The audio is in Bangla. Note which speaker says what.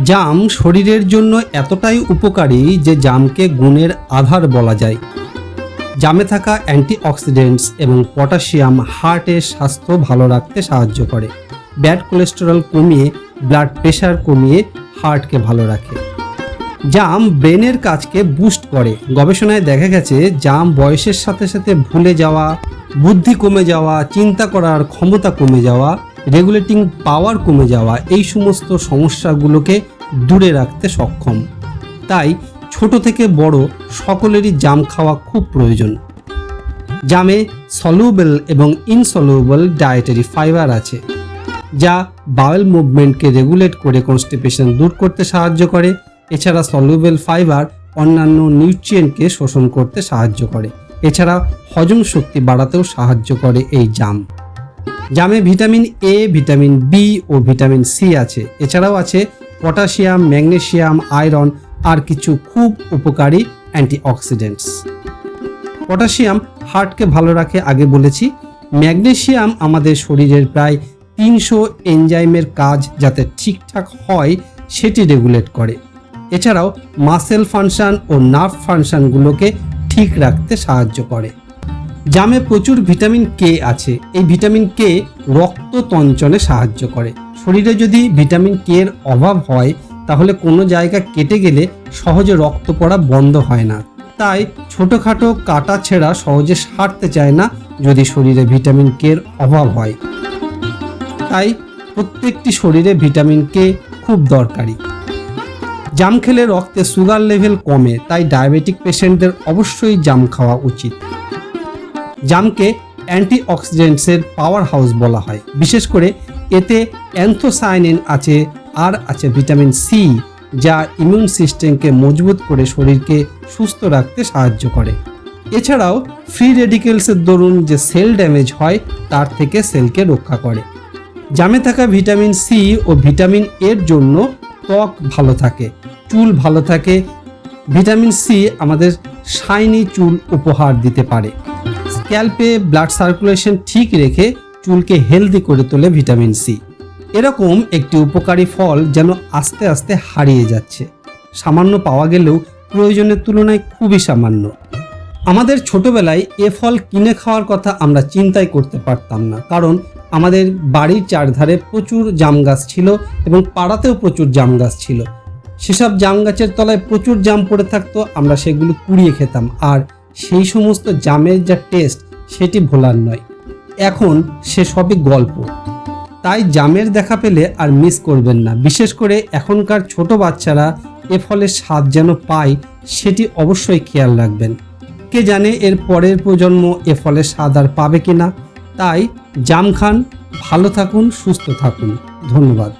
Speaker 1: জাম শরীরের জন্য এতটাই উপকারী যে জামকে গুণের আধার বলা যায়। জামে থাকা অ্যান্টিঅক্সিডেন্টস এবং পটাশিয়াম হার্টের স্বাস্থ্য ভালো রাখতে সাহায্য করে, ব্যাড কোলেস্টেরল কমিয়ে ব্লাড প্রেশার কমিয়ে হার্টকে ভালো রাখে। জাম ব্রেনের কাজকে বুস্ট করে। গবেষণায় দেখা গেছে জাম বয়সের সাথে সাথে ভুলে যাওয়া, বুদ্ধি কমে যাওয়া, চিন্তা করার ক্ষমতা কমে যাওয়া, রেগুলেটিং পাওয়ার কমে যাওয়া এই সমস্ত সমস্যাগুলোকে দূরে রাখতে সক্ষম। তাই ছোট থেকে বড় সকলেরই জাম খাওয়া খুব প্রয়োজন। জামে সলিউবল এবং ইনসলিউবল ডায়েটারি ফাইবার আছে, যা বাওয়েল মুভমেন্টকে রেগুলেট করে কনস্টিপেশন দূর করতে সাহায্য করে। এছাড়া সলিউবল ফাইবার অন্যান্য নিউট্রিয়েন্টকে শোষণ করতে সাহায্য করে। এছাড়া হজম শক্তি বাড়াতেও সাহায্য করে এই জাম। জামে ভিটামিন এ, ভিটামিন বি ও ভিটামিন সি আছে। এছাড়াও আছে পটাশিয়াম, ম্যাগনেসিয়াম, আয়রন আর কিছু খুব উপকারী অ্যান্টিঅক্সিডেন্টস। পটাশিয়াম হার্টকে ভালো রাখে আগে বলেছি। ম্যাগনেসিয়াম আমাদের শরীরের প্রায় 300 এনজাইমের কাজ যাতে ঠিকঠাক হয় সেটি রেগুলেট করে। এছাড়াও মাসেল ফাংশন ও নার্ভ ফাংশনগুলোকে ঠিক রাখতে সাহায্য করে। জামে প্রচুর ভিটামিন কে আছে। এই ভিটামিন কে রক্ত তঞ্চনে সাহায্য করে। শরীরে যদি ভিটামিন কে এর অভাব হয় তাহলে কোনো জায়গা কেটে গেলে সহজে রক্ত পড়া বন্ধ হয় না। তাই ছোটোখাটো কাটা ছেঁড়া সহজে সারতে চায় না যদি শরীরে ভিটামিন কে এর অভাব হয়। তাই প্রত্যেকটি শরীরে ভিটামিন কে খুব দরকারি। জাম খেলে রক্তে সুগার লেভেল কমে, তাই ডায়াবেটিক পেশেন্টদের অবশ্যই জাম খাওয়া উচিত। জামকে অ্যান্টিঅক্সিডেন্টসের পাওয়ার হাউস বলা হয়। বিশেষ করে এতে অ্যান্থোসায়ানিন আছে আর আছে ভিটামিন সি, যা ইমিউন সিস্টেমকে মজবুত করে শরীরকে সুস্থ রাখতে সাহায্য করে। এছাড়াও ফ্রি রেডিকেলসের দরুন যে সেল ড্যামেজ হয় তার থেকে সেলকে রক্ষা করে। জামে থাকা ভিটামিন সি ও ভিটামিন এর জন্য ত্বক ভালো থাকে, চুল ভালো থাকে। ভিটামিন সি আমাদের শাইনি চুল উপহার দিতে পারে। স্ক্যাল্পে ব্লাড সার্কুলেশন ঠিক রেখে চুলকে হেলদি করে তোলে ভিটামিন সি। এরকম একটি উপকারী ফল যেন আস্তে আস্তে হারিয়ে যাচ্ছে। সামান্য পাওয়া গেলেও প্রয়োজনের তুলনায় খুবই সামান্য। আমাদের ছোটবেলায় এ ফল কিনে খাওয়ার কথা আমরা চিন্তাই করতে পারতাম না, কারণ আমাদের বাড়ির চারধারে প্রচুর জাম গাছ ছিল এবং পাড়াতেও প্রচুর জাম গাছ ছিল। সেসব জাম গাছের তলায় প্রচুর জাম পড়ে থাকতো, আমরা সেগুলো কুড়িয়ে খেতাম। আর সেই সমস্ত জামের যা টেস্ট সেটি ভোলার নয়। এখন সে সবই গল্প। তাই জামের দেখা পেলে আর মিস করবেন না। বিশেষ করে এখনকার ছোট বাচ্চারা এ ফলের স্বাদ যেন পায় সেটি অবশ্যই খেয়াল রাখবেন। কে জানে এর পরের প্রজন্ম এ ফলের স্বাদ আর পাবে কিনা। তাই জাম খান, ভালো থাকুন, সুস্থ থাকুন। ধন্যবাদ।